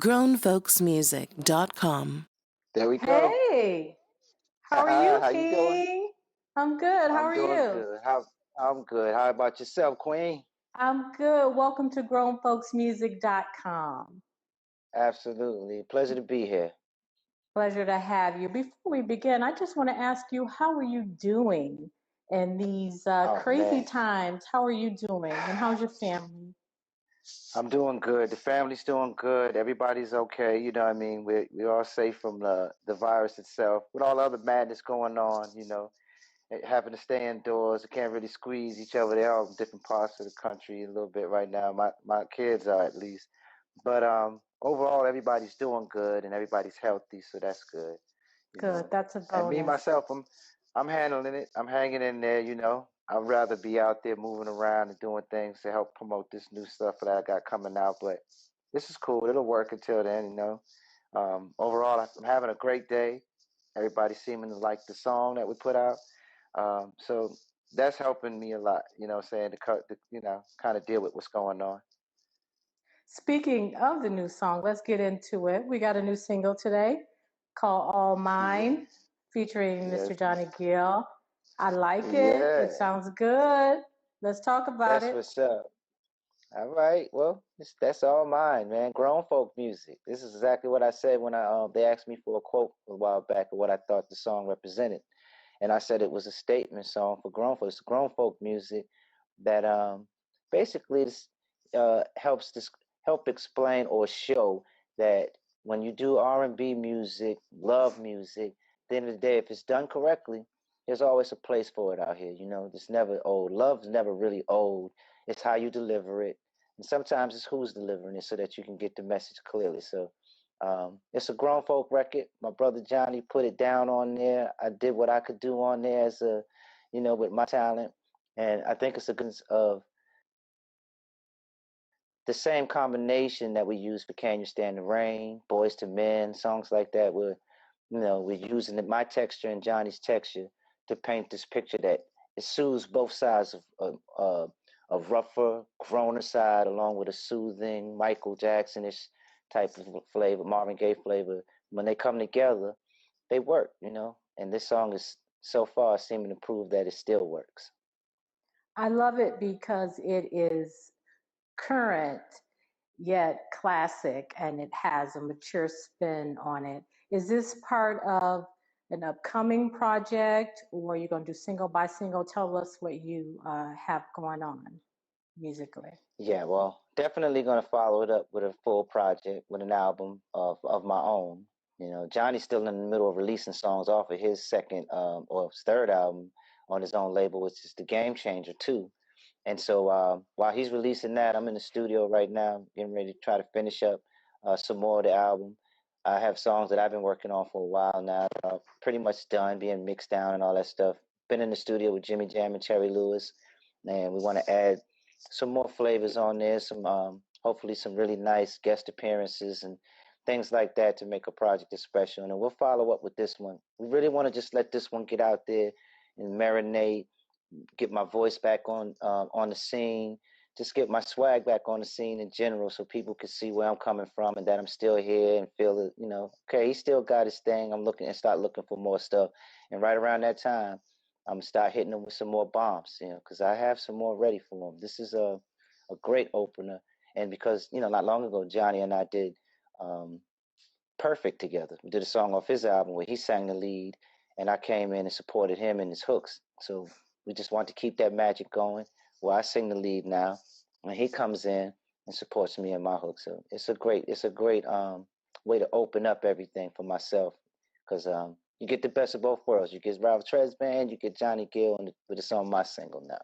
grownfolksmusic.com. There we go. Hey, how are you, How you doing? King? I'm good. How I'm are doing you? good. I'm good. How about yourself, Queen? I'm good. Welcome to grownfolksmusic.com. Absolutely. Pleasure to be here. Pleasure to have you. Before we begin, I just want to ask you, how are you doing in these Oh crazy man. times? How are you doing? And how's your family? I'm doing good. The family's doing good. Everybody's okay. You know what I mean? We're all safe from the virus itself. With all the other madness going on, having to stay indoors. We can't really squeeze each other. They're all in different parts of the country a little bit right now. My kids are at least. But overall everybody's doing good and everybody's healthy, so that's good. Good. That's a And me bonus. myself, I'm handling it. I'm hanging in there. I'd rather be out there moving around and doing things to help promote this new stuff that I got coming out. But this is cool. It'll work until then. Overall, I'm having a great day. Everybody's seeming to like the song that we put out. So that's helping me a lot, saying to kind of deal with what's going on. Speaking of the new song, let's get into it. We got a new single today called All Mine, featuring Yes. Mr. Johnny Gill. I like it. Yeah. It sounds good. Let's talk about That's it. what's up. All right. Well, that's all mine, man. Grown folk music. This is exactly what I said when they asked me for a quote a while back of what I thought the song represented, and I said it was a statement song for grown folks. It's grown folk music that basically helps help explain or show that when you do R&B music, love music, at the end of the day, if it's done correctly, there's always a place for it out here. It's never old. Love's never really old. It's how you deliver it, and sometimes it's who's delivering it, so that you can get the message clearly. So it's a grown folk record. My brother Johnny put it down on there. I did what I could do on there with my talent, and I think it's a good of the same combination that we use for Can You Stand the Rain, Boys to Men, songs like that. We're using my texture and Johnny's texture to paint this picture that it soothes both sides of rougher, growner side, along with a soothing Michael Jackson-ish type of flavor, Marvin Gaye flavor. When they come together, they work. And this song is so far seeming to prove that it still works. I love it because it is current yet classic and it has a mature spin on it. Is this part of an upcoming project or are you going to do single by single? Tell us what you have going on musically. Yeah, well, definitely gonna follow it up with a full project, with an album of my own. Johnny's still in the middle of releasing songs off of his second or his third album on his own label, which is the Game Changer too. And so while he's releasing that, I'm in the studio right now, getting ready to try to finish up some more of the album. I have songs that I've been working on for a while now, pretty much done, being mixed down and all that stuff. Been in the studio with Jimmy Jam and Terry Lewis, and we want to add some more flavors on there, some hopefully some really nice guest appearances and things like that to make a project special. And then we'll follow up with this one. We really want to just let this one get out there and marinate, get my voice back on the scene, just get my swag back on the scene in general, so people can see where I'm coming from and that I'm still here and feel it. Okay, he still got his thing. I'm looking and start looking for more stuff, and right around that time, I'm gonna start hitting him with some more bombs, because I have some more ready for him. This is a great opener, and because not long ago Johnny and I did Perfect together. We did a song off his album where he sang the lead, and I came in and supported him in his hooks. So we just want to keep that magic going. Where I sing the lead now, and he comes in and supports me in my hook. So it's a great way to open up everything for myself, because you get the best of both worlds. You get Ralph Tresvant, you get Johnny Gill, and with the song My Single now.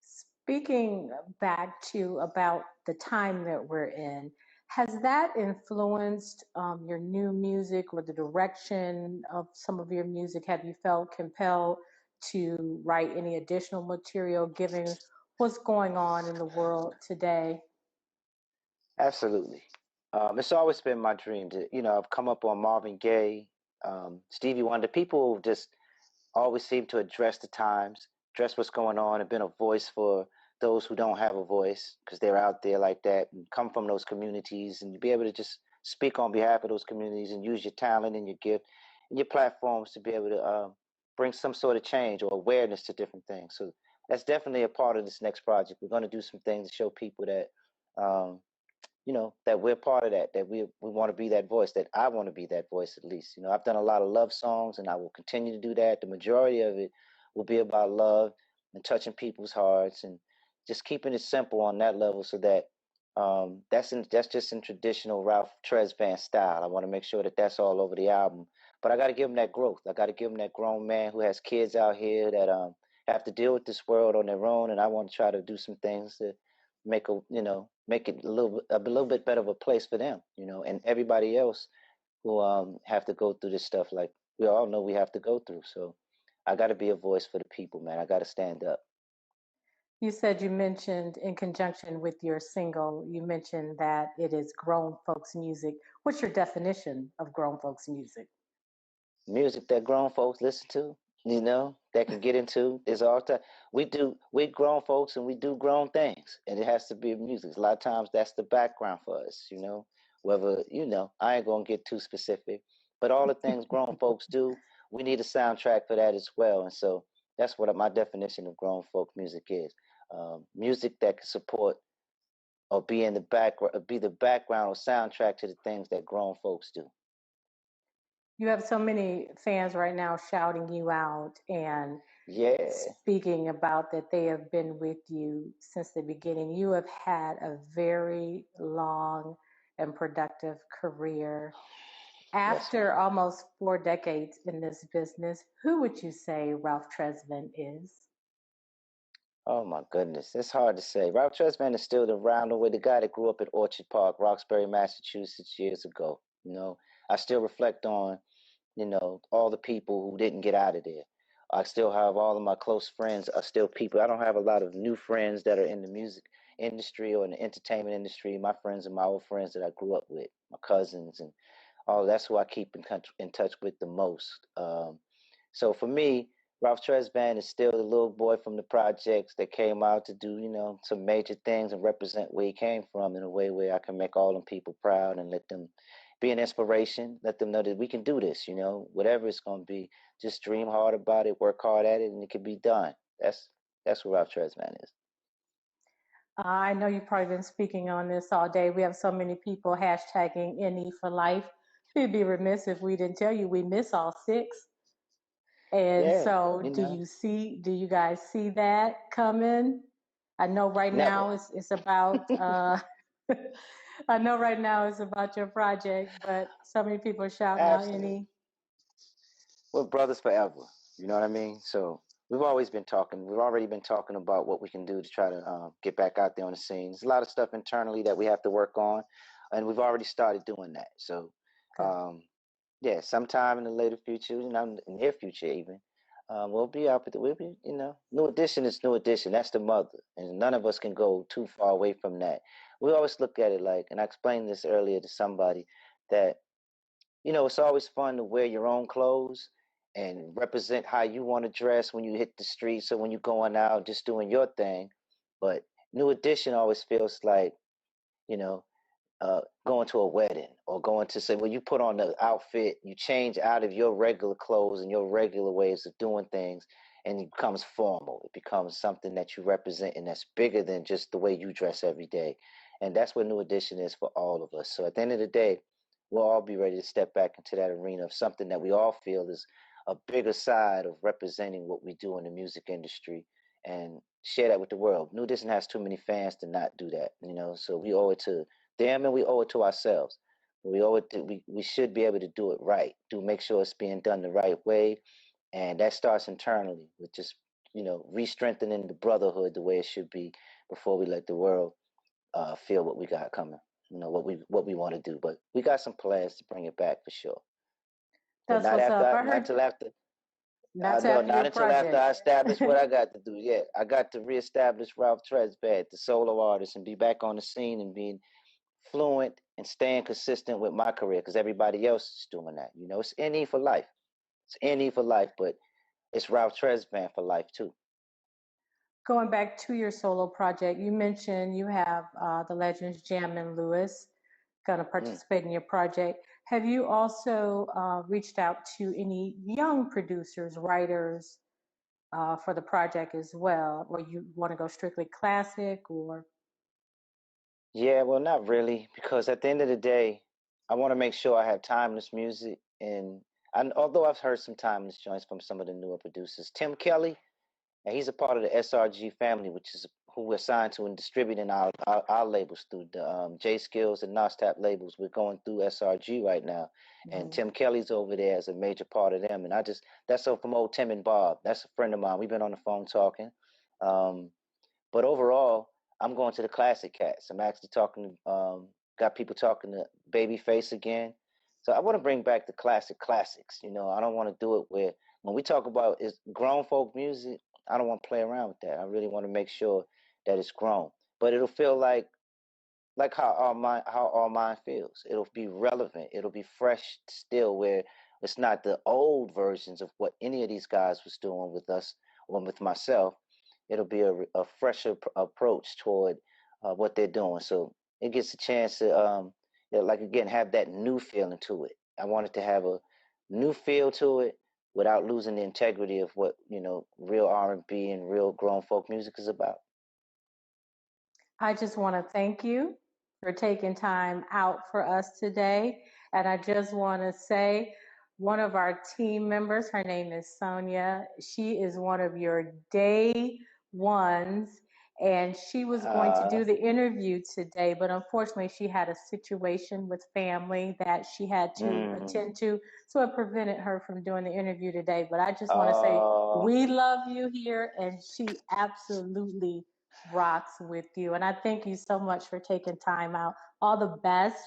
Speaking back to about the time that we're in, has that influenced your new music or the direction of some of your music? Have you felt compelled to write any additional material given what's going on in the world today? Absolutely. It's always been my dream to, I've come up on Marvin Gaye, Stevie Wonder. People just always seem to address the times, address what's going on, and been a voice for those who don't have a voice, because they're out there like that and come from those communities, and you be able to just speak on behalf of those communities and use your talent and your gift and your platforms to be able to bring some sort of change or awareness to different things. So that's definitely a part of this next project. We're going to do some things to show people that um, that we're part of that, that we want to be that voice, that I want to be that voice at least. I've done a lot of love songs and I will continue to do that. The majority of it will be about love and touching people's hearts and just keeping it simple on that level, so that that's just in traditional Ralph Tresvant style. I want to make sure that that's all over the album. But I got to give him that growth. I got to give him that grown man who has kids out here that have to deal with this world on their own, and I want to try to do some things to make it a little bit better of a place for them, and everybody else who have to go through this stuff like we all know we have to go through. So I got to be a voice for the people, man. I got to stand up. You said, you mentioned in conjunction with your single, you mentioned that it is grown folks music. What's your definition of grown folks music? Music that grown folks listen to, that can get into. Is all time. We grown folks and we do grown things, and it has to be music. A lot of times that's the background for us, whether I ain't gonna get too specific, but all the things grown folks do, we need a soundtrack for that as well. And so that's what my definition of grown folk music is. Music that can support or be in the background, be the background or soundtrack to the things that grown folks do. You have so many fans right now shouting you out and Yeah. speaking about that they have been with you since the beginning. You have had a very long and productive career. Yes, After man. almost 4 decades in this business, who would you say Ralph Tresvant is? Oh my goodness, it's hard to say. Ralph Tresvant is still around the way, the guy that grew up in Orchard Park, Roxbury, Massachusetts, years ago. I still reflect on, all the people who didn't get out of there. I still have all of my close friends are still people. I don't have a lot of new friends that are in the music industry or in the entertainment industry. My friends are my old friends that I grew up with, my cousins, and all that's who I keep in touch with the most. So for me, Ralph Tresvant is still the little boy from the projects that came out to do, some major things and represent where he came from in a way where I can make all them people proud and let them be an inspiration, let them know that we can do this, whatever it's going to be. Just dream hard about it, work hard at it, and it can be done. That's what Ralph Tresvant is. I know you've probably been speaking on this all day. We have so many people hashtagging NE for life. We'd be remiss if we didn't tell you we miss all six. And Yeah, so do you guys see that coming? I know right never. now it's about I know right now it's about your project, but so many people are shouting out Absolutely. NE. We're brothers forever. You know what I mean? So we've always been talking. We've already been talking about what we can do to try to get back out there on the scene. There's a lot of stuff internally that we have to work on, and we've already started doing that. So, Good. yeah, sometime in the later future, near future even, we'll be out. We'll be, New Edition is New Edition. That's the mother, and none of us can go too far away from that. We always look at it like, and I explained this earlier to somebody, that it's always fun to wear your own clothes and represent how you want to dress when you hit the streets or when you're going out, just doing your thing. But New Edition always feels like, you know, going to a wedding or going to say, well, you put on the outfit, you change out of your regular clothes and your regular ways of doing things, and it becomes formal. It becomes something that you represent, and that's bigger than just the way you dress every day. And that's what New Edition is for all of us. So at the end of the day, we'll all be ready to step back into that arena of something that we all feel is a bigger side of representing what we do in the music industry and share that with the world. New Edition has too many fans to not do that, so we owe it to them and we owe it to ourselves. We owe it to, we should be able to do it right, to make sure it's being done the right way. And that starts internally with just, re-strengthening the brotherhood the way it should be before we let the world feel what we got coming, what we want to do. But we got some plans to bring it back for sure. But That's what's up. I not heard until after. that's No, after not your until after project. I establish what I got to do. Yeah, I got to reestablish Ralph Tresvant, the solo artist, and be back on the scene and being fluent and staying consistent with my career because everybody else is doing that. It's NE for life. It's NE for life, but it's Ralph Tresvant for life too. going back to your solo project, you mentioned you have the legends Jam and Lewis going to Mm. participate in your project. Have you also reached out to any young producers, writers for the project as well, or you want to go strictly classic or? Yeah, well, not really, because at the end of the day, I want to make sure I have timeless music. And although I've heard some timeless joints from some of the newer producers, Tim Kelly, and he's a part of the SRG family, which is who we're signed to and distributing our labels through the J Skills and Nostap labels. We're going through SRG right now, and Mhm. Tim Kelly's over there as a major part of them. And that's so from old Tim&Bob. That's a friend of mine. We've been on the phone talking. Um, but overall, I'm going to the classic cats. I'm actually talking, got people talking to Babyface again. So I want to bring back the classics. You know, I don't want to do it where when we talk about is grown folk music, I don't want to play around with that. I really want to make sure that it's grown, but it'll feel like how our mind feels. It'll be relevant. It'll be fresh still, where it's not the old versions of what any of these guys was doing with us or with myself. It'll be a fresher approach toward what they're doing. So it gets a chance to, like again, have that new feeling to it. I want it to have a new feel to it without losing the integrity of what real R&B and real grown folk music is about. I just want to thank you for taking time out for us today. And I just want to say, one of our team members, her name is Sonia. She is one of your day ones, and she was going to Uh, do the interview today, but unfortunately, she had a situation with family that she had to mm, attend to, so it prevented her from doing the interview today. But I just want to say, uh, we love you here, and she absolutely rocks with you. And I thank you so much for taking time out. All the best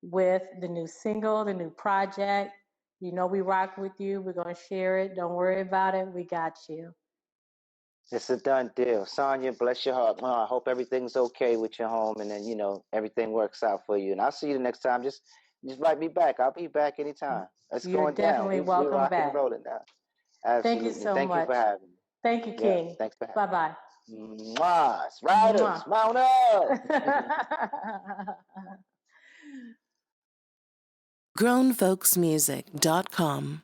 with the new single, the new project. You know, we rock with you. We're going to share it. Don't worry about it. We got you. it's a done deal. Sonya, bless your heart. I hope everything's okay with your home, and then everything works out for you. And I'll see you the next time. Just write me back. I'll be back anytime. It's You're going down. definitely We welcome rocking and back. rolling now. Thank you Absolutely. so Thank you for much. having me. Thank you, Yeah. King. Thanks for having Bye bye. me. Mwah. Riders, mount up. GrownFolksMusic.com